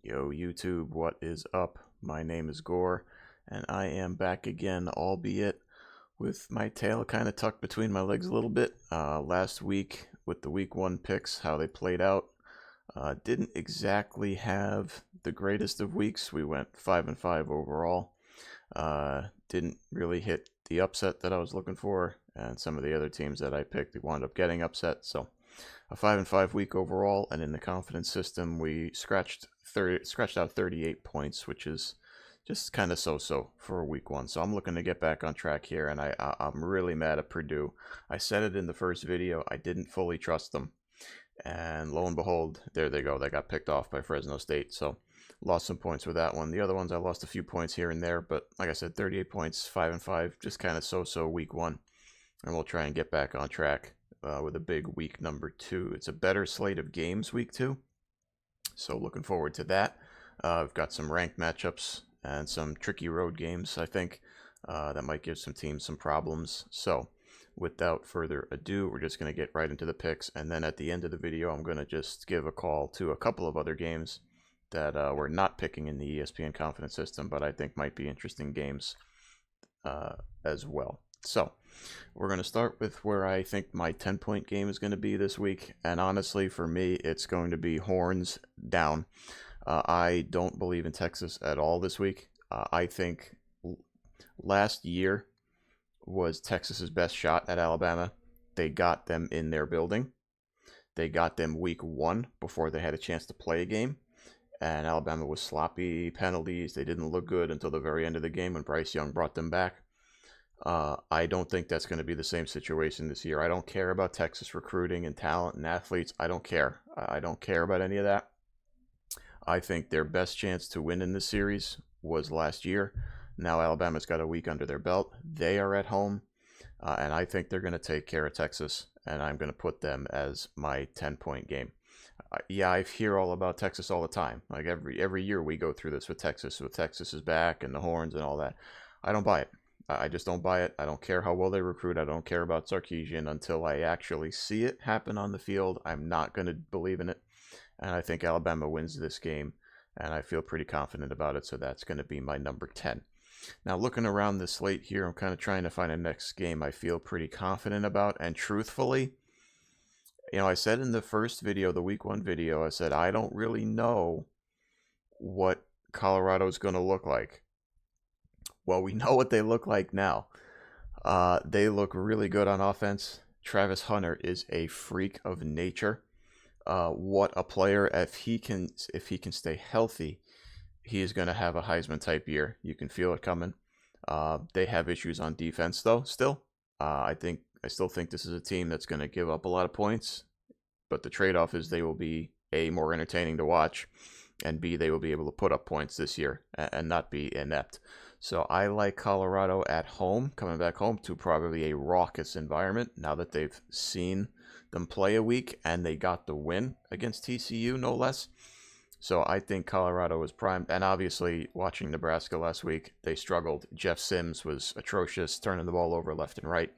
Yo, YouTube, what is up? My name is Gore, and I am back again, albeit with my tail kind of tucked between my legs a little bit. Last week, with the week 1 picks, how they played out, didn't exactly have the greatest of weeks. We went 5-5 overall. Didn't really hit the upset that I was looking for, and some of the other teams that I picked wound up getting upset, so a 5-5 week overall, and in the confidence system, we scratched out 38 points, which is just kind of so-so for week 1. So I'm looking to get back on track here, and I'm really mad at Purdue. I said it in the first video, I didn't fully trust them, and lo and behold, there they go. They got picked off by Fresno State, so lost some points with that one. The other ones, I lost a few points here and there, but like I said, 38 points, 5-5, just kind of so-so week 1, and we'll try and get back on track. With a big week number 2. It's a better slate of games week 2, so looking forward to that. I've got some ranked matchups and some tricky road games, I think, that might give some teams some problems. So without further ado, we're just going to get right into the picks, and then at the end of the video, I'm going to just give a call to a couple of other games that we're not picking in the ESPN confidence system, but I think might be interesting games as well. So we're going to start with where I think my 10-point game is going to be this week. And honestly, for me, it's going to be horns down. I don't believe in Texas at all this week. I think last year was Texas's best shot at Alabama. They got them in their building. They got them week 1 before they had a chance to play a game. And Alabama was sloppy, penalties. They didn't look good until the very end of the game when Bryce Young brought them back. I don't think that's going to be the same situation this year. I don't care about Texas recruiting and talent and athletes. I don't care. I don't care about any of that. I think their best chance to win in this series was last year. Now Alabama's got a week under their belt. They are at home, and I think they're going to take care of Texas, and I'm going to put them as my 10-point game. Yeah, I hear all about Texas all the time. Like every year we go through this with Texas is back and the horns and all that. I don't buy it. I just don't buy it. I don't care how well they recruit. I don't care about Sarkisian until I actually see it happen on the field. I'm not going to believe in it. And I think Alabama wins this game, and I feel pretty confident about it, so that's going to be my number 10. Now, looking around the slate here, I'm kind of trying to find a next game I feel pretty confident about, and truthfully, I said in the first video, the week 1 video, I said I don't really know what Colorado's going to look like. Well, we know what they look like now. They look really good on offense. Travis Hunter is a freak of nature. What a player! If he can stay healthy, he is going to have a Heisman type year. You can feel it coming. They have issues on defense though. Still, I still think this is a team that's going to give up a lot of points. But the trade-off is they will be A, more entertaining to watch, and B, they will be able to put up points this year and not be inept. So I like Colorado at home, coming back home to probably a raucous environment now that they've seen them play a week and they got the win against TCU, no less. So I think Colorado is primed. And obviously, watching Nebraska last week, they struggled. Jeff Sims was atrocious, turning the ball over left and right.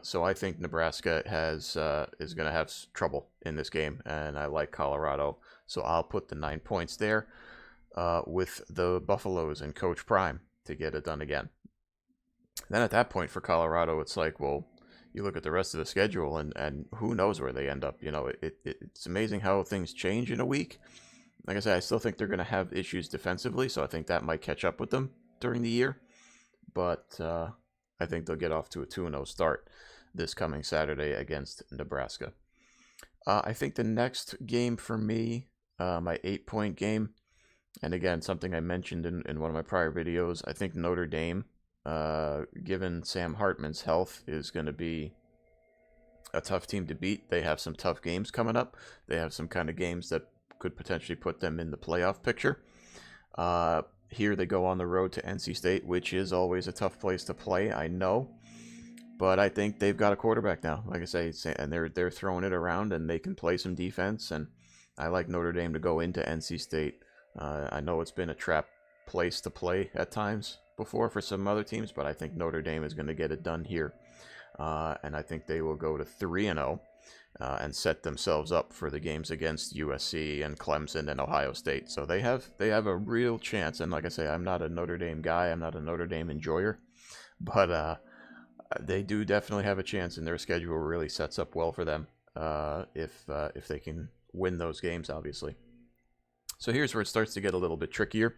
So I think Nebraska is going to have trouble in this game, and I like Colorado. So I'll put the 9 points there. With the Buffaloes and Coach Prime to get it done again. Then at that point for Colorado, it's like, well, you look at the rest of the schedule and who knows where they end up. It's amazing how things change in a week. Like I said, I still think they're going to have issues defensively, so I think that might catch up with them during the year. But I think they'll get off to a 2-0 start this coming Saturday against Nebraska. I think the next game for me, my 8-point game, and again, something I mentioned in one of my prior videos, I think Notre Dame, given Sam Hartman's health, is going to be a tough team to beat. They have some tough games coming up. They have some kind of games that could potentially put them in the playoff picture. Here they go on the road to NC State, which is always a tough place to play, I know. But I think they've got a quarterback now, like I say, and they're throwing it around, and they can play some defense. And I like Notre Dame to go into NC State. I know it's been a trap place to play at times before for some other teams, but I think Notre Dame is going to get it done here. And I think they will go to 3-0. and set themselves up for the games against USC and Clemson and Ohio State. So they have a real chance. And like I say, I'm not a Notre Dame guy. I'm not a Notre Dame enjoyer, but they do definitely have a chance, and their schedule really sets up well for them if they can win those games, obviously. So here's where it starts to get a little bit trickier.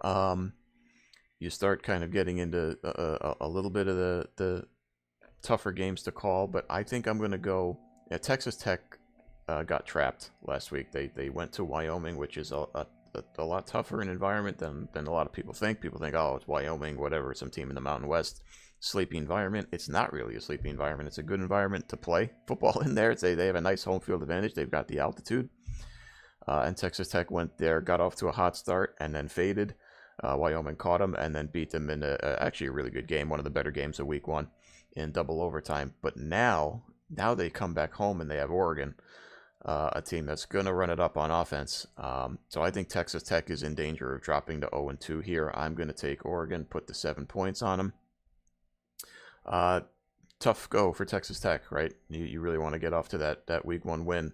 You start kind of getting into a little bit of the tougher games to call, but I think I'm going to go. Yeah, Texas Tech got trapped last week. They went to Wyoming, which is a lot tougher an environment than a lot of people think. People think, oh, it's Wyoming, whatever, some team in the Mountain West. Sleepy environment. It's not really a sleepy environment. It's a good environment to play football in there. They have a nice home field advantage. They've got the altitude. And Texas Tech went there, got off to a hot start, and then faded. Wyoming caught them and then beat them in actually a really good game, one of the better games of week one in double overtime. But now they come back home and they have Oregon, a team that's going to run it up on offense. So I think Texas Tech is in danger of dropping to 0-2 here. I'm going to take Oregon, put the 7 points on them. Tough go for Texas Tech, right? You really want to get off to that week one win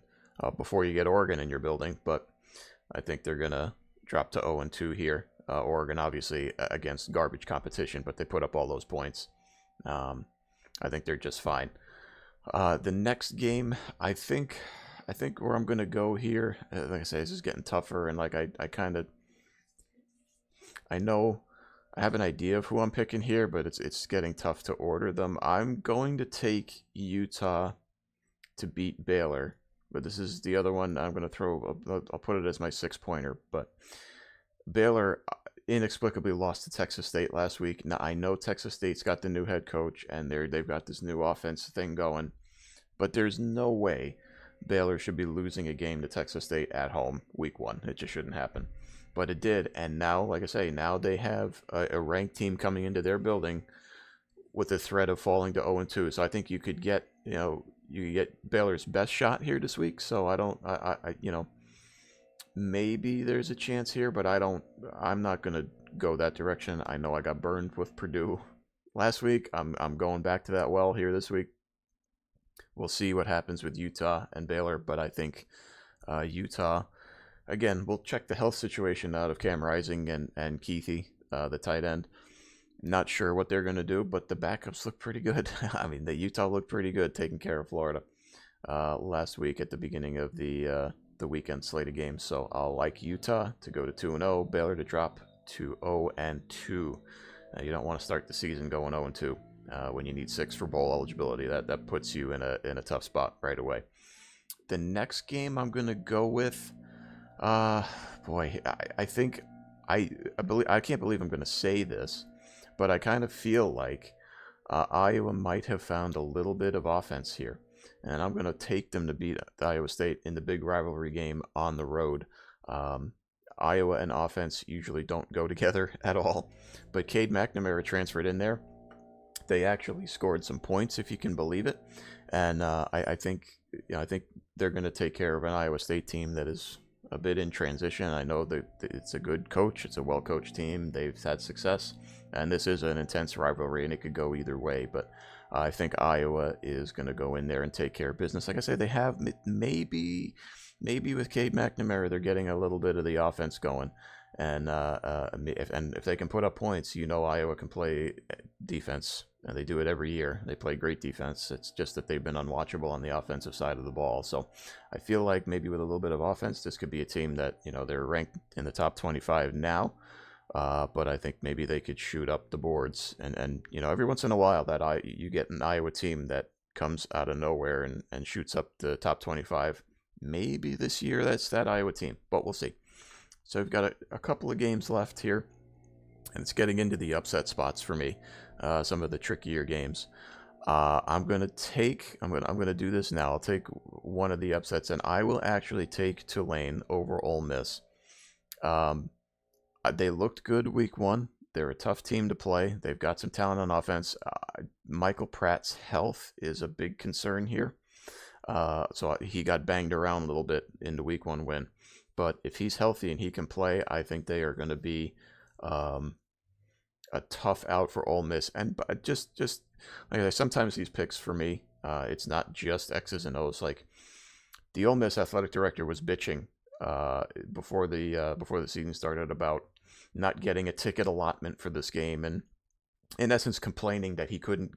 before you get Oregon in your building, but I think they're going to drop to 0-2 here. Oregon, obviously, against garbage competition, but they put up all those points. I think they're just fine. The next game, I think where I'm going to go here, like I say, this is getting tougher, and like I know I have an idea of who I'm picking here, but it's getting tough to order them. I'm going to take Utah to beat Baylor, but this is the other one I'm going to throw. I'll put it as my 6-pointer, but Baylor inexplicably lost to Texas State last week. Now, I know Texas State's got the new head coach, and they've got this new offense thing going, but there's no way Baylor should be losing a game to Texas State at home week one. It just shouldn't happen. But it did, and now, like I say, now they have a ranked team coming into their building with the threat of falling to 0-2. So I think you could get, you get Baylor's best shot here this week. So I maybe there's a chance here, but I'm not going to go that direction. I know I got burned with Purdue last week. I'm going back to that well here this week. We'll see what happens with Utah and Baylor, but I think Utah, again, we'll check the health situation out of Cam Rising and Keithy, the tight end. Not sure what they're going to do, but the backups look pretty good. I mean, the Utah looked pretty good taking care of Florida last week at the beginning of the weekend slate of games. So I'll like Utah to go to 2-0, Baylor to drop to 0-2. You don't want to start the season going 0-2 when you need 6 for bowl eligibility. That puts you in a tough spot right away. The next game I'm going to go with, boy, I think I can't believe I'm going to say this, but I kind of feel like Iowa might have found a little bit of offense here, and I'm going to take them to beat Iowa State in the big rivalry game on the road. Iowa and offense usually don't go together at all, but Cade McNamara transferred in there. They actually scored some points, if you can believe it, and I think they're going to take care of an Iowa State team that is a bit in transition. I know that it's a good coach. It's a well-coached team. They've had success, and this is an intense rivalry, and it could go either way. But I think Iowa is going to go in there and take care of business. Like I say, they have maybe with Cade McNamara, they're getting a little bit of the offense going, and if they can put up points, Iowa can play defense. And they do it every year. They play great defense. It's just that they've been unwatchable on the offensive side of the ball. So I feel like maybe with a little bit of offense, this could be a team that, they're ranked in the top 25 now. But I think maybe they could shoot up the boards. And every once in a while you get an Iowa team that comes out of nowhere and shoots up the top 25. Maybe this year that's that Iowa team, but we'll see. So we've got a couple of games left here, and it's getting into the upset spots for me. Some of the trickier games. I'm gonna do this now. I'll take one of the upsets, and I will actually take Tulane over Ole Miss. They looked good week one. They're a tough team to play. They've got some talent on offense. Michael Pratt's health is a big concern here. So he got banged around a little bit in the week one win. But if he's healthy and he can play, I think they are going to be a tough out for Ole Miss. And just like sometimes these picks for me, It's not just X's and O's. Like the Ole Miss athletic director was bitching before the season started about not getting a ticket allotment for this game, and in essence complaining that he couldn't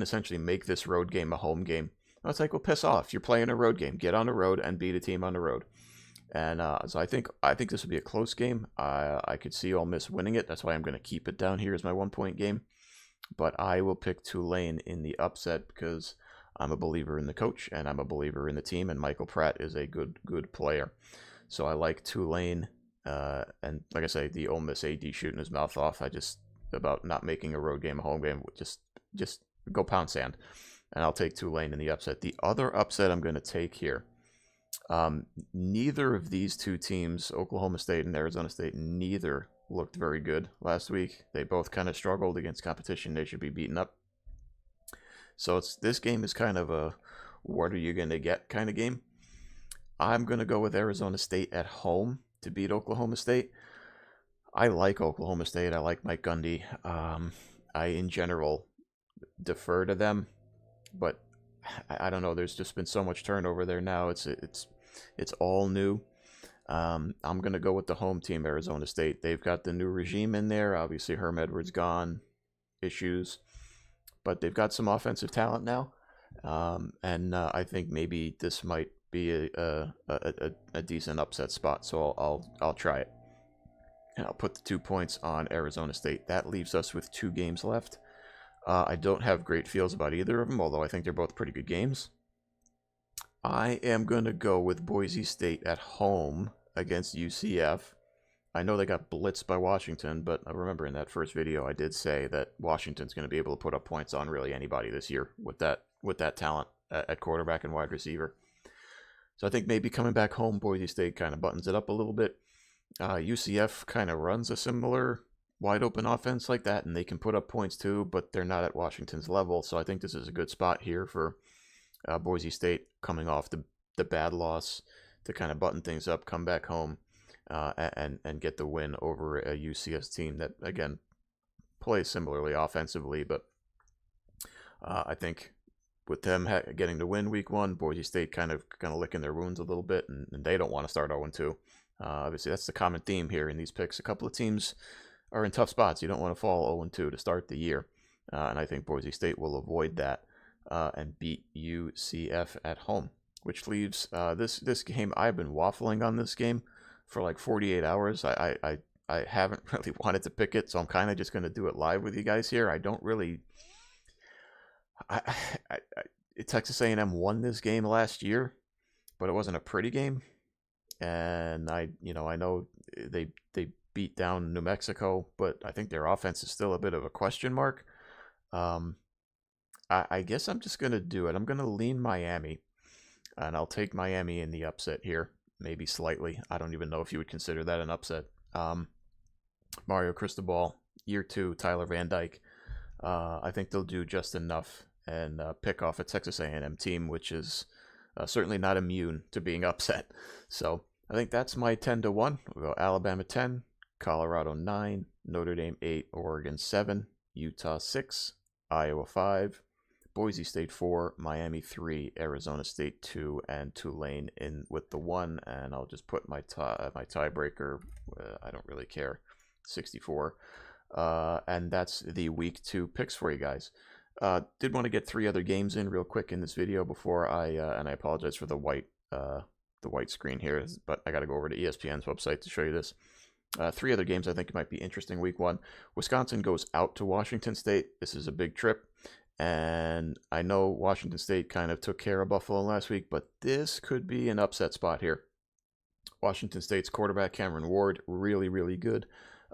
essentially make this road game a home game. I was like, well, piss off! You're playing a road game. Get on the road and beat a team on the road. And so I think this would be a close game. I could see Ole Miss winning it. That's why I'm going to keep it down here as my 1 point game. But I will pick Tulane in the upset because I'm a believer in the coach and I'm a believer in the team. And Michael Pratt is a good player. So I like Tulane. And like I say, the Ole Miss AD shooting his mouth off. I just about not making a road game a home game. Just go pound sand. And I'll take Tulane in the upset. The other upset I'm going to take here. Neither of these two teams, Oklahoma State and Arizona State, neither looked very good last week. They both kind of struggled against competition they should be beaten up. So this game is kind of a what are you going to get kind of game. I'm going to go with Arizona State at home to beat Oklahoma State. I like Oklahoma State. I like Mike Gundy. I, in general, defer to them, but I don't know. There's just been so much turnover there now. It's all new. I'm gonna go with the home team, Arizona State. They've got the new regime in there. Obviously, Herm Edwards gone, issues, but they've got some offensive talent now, and I think maybe this might be a decent upset spot. So I'll try it, and I'll put the 2 points on Arizona State. That leaves us with 2 games left. I don't have great feels about either of them, although I think they're both pretty good games. I am going to go with Boise State at home against UCF. I know they got blitzed by Washington, but I remember in that first video I did say that Washington's going to be able to put up points on really anybody this year with that talent at quarterback and wide receiver. So I think maybe coming back home, Boise State kind of buttons it up a little bit. UCF kind of runs a similar wide open offense like that, and they can put up points too, but they're not at Washington's level. So I think this is a good spot here for Boise State coming off the bad loss to kind of button things up, come back home, and get the win over a UCS team that, again, plays similarly offensively. But I think with them getting the win week 1, Boise State kind of licking their wounds a little bit, and they don't want to start 0-2. Obviously, that's the common theme here in these picks. A couple of teams are in tough spots. You don't want to fall 0-2 to start the year. And I think Boise State will avoid that and beat UCF at home, which leaves this game. I've been waffling on this game for like 48 hours. I haven't really wanted to pick it, so I'm kind of just going to do it live with you guys here. I don't really... Texas A&M won this game last year, but it wasn't a pretty game. And I know they beat down New Mexico, but I think their offense is still a bit of a question mark. I guess I'm just going to do it. I'm going to lean Miami, and I'll take Miami in the upset here, maybe slightly. I don't even know if you would consider that an upset. Mario Cristobal, year 2, Tyler Van Dyke. I think they'll do just enough and pick off a Texas A&M team, which is certainly not immune to being upset. So I think that's my 10-1. We'll go Alabama 10, Colorado 9, Notre Dame 8, Oregon 7, Utah 6, Iowa 5, Boise State 4, Miami 3, Arizona State 2, and Tulane in with the 1. And I'll just put my tiebreaker. I don't really care. 64. And that's the week 2 picks for you guys. Did want to get 3 other games in real quick in this video before and I apologize for the white screen here, but I got to go over to ESPN's website to show you this. 3 other games I think might be interesting week 1. Wisconsin goes out to Washington State. This is a big trip, and I know Washington State kind of took care of Buffalo last week, but this could be an upset spot here. Washington State's quarterback Cameron Ward, really, really good,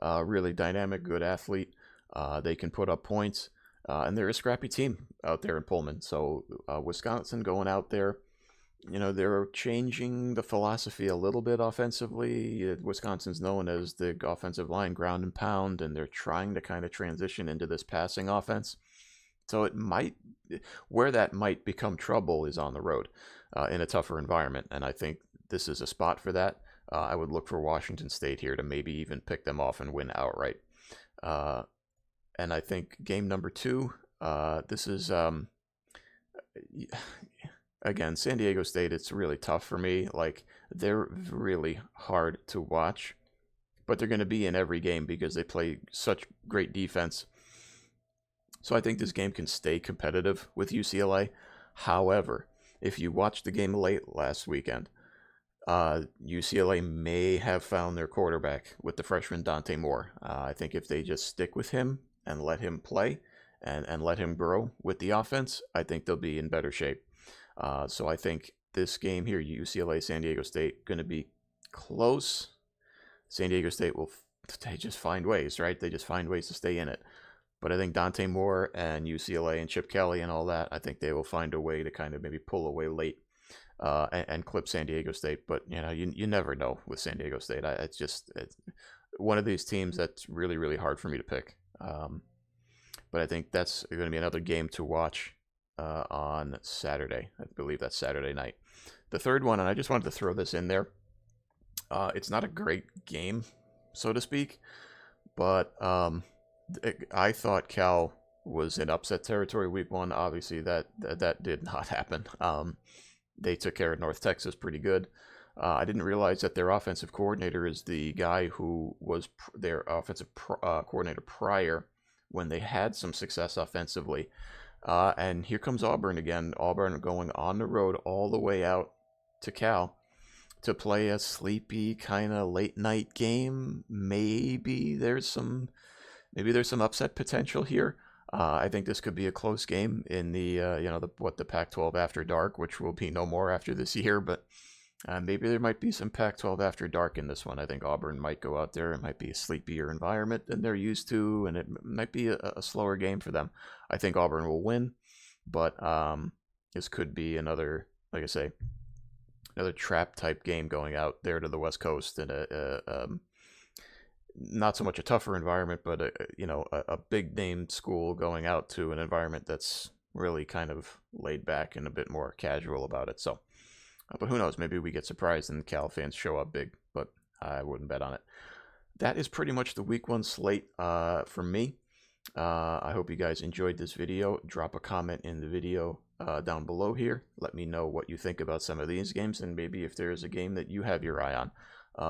really dynamic, good athlete. They can put up points, and they're a scrappy team out there in Pullman. So Wisconsin going out there, they're changing the philosophy a little bit offensively. Wisconsin's known as the offensive line ground and pound, and they're trying to kind of transition into this passing offense. So where that might become trouble is on the road in a tougher environment, and I think this is a spot for that. I would look for Washington State here to maybe even pick them off and win outright. And I think game number 2, this is again, San Diego State, it's really tough for me. Like, they're really hard to watch, but they're going to be in every game because they play such great defense. So I think this game can stay competitive with UCLA. However, if you watched the game late last weekend, UCLA may have found their quarterback with the freshman Dante Moore. I think if they just stick with him and let him play and let him grow with the offense, I think they'll be in better shape. So I think this game here, UCLA San Diego State, going to be close. San Diego State will they just find ways, right? They just find ways to stay in it. But I think Dante Moore and UCLA and Chip Kelly and all that, I think they will find a way to kind of maybe pull away late and clip San Diego State. But you never know with San Diego State. It's one of these teams that's really really hard for me to pick. But I think that's going to be another game to watch on Saturday. I believe that's Saturday night. The third one, and I just wanted to throw this in there. It's not a great game, so to speak, but I thought Cal was in upset territory week one. Obviously, that did not happen. They took care of North Texas pretty good. I didn't realize that their offensive coordinator is the guy who was their offensive coordinator prior when they had some success offensively. And here comes Auburn again. Auburn going on the road all the way out to Cal to play a sleepy kind of late night game. Maybe there's some upset potential here. I think this could be a close game in the the Pac-12 After Dark, which will be no more after this year, but maybe there might be some Pac-12 After Dark in this one. I think Auburn might go out there. It might be a sleepier environment than they're used to, and it might be a slower game for them. I think Auburn will win, but this could be another, like I say, another trap type game going out there to the West Coast in a not so much a tougher environment, but a big name school going out to an environment that's really kind of laid back and a bit more casual about it. So, but who knows? Maybe we get surprised and Cal fans show up big, but I wouldn't bet on it. That is pretty much the week one slate for me. I hope you guys enjoyed this video. Drop a comment in the video down below here. Let me know what you think about some of these games, and maybe if there is a game that you have your eye on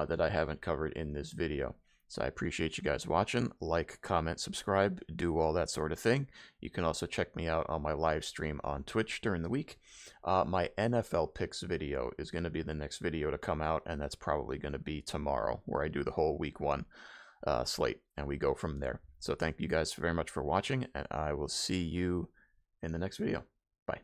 that I haven't covered in this video. So I appreciate you guys watching. Like, comment, subscribe, do all that sort of thing. You can also check me out on my live stream on Twitch during the week. My NFL picks video is going to be the next video to come out, and that's probably going to be tomorrow, where I do the whole week one slate, and we go from there. So thank you guys very much for watching, and I will see you in the next video. Bye.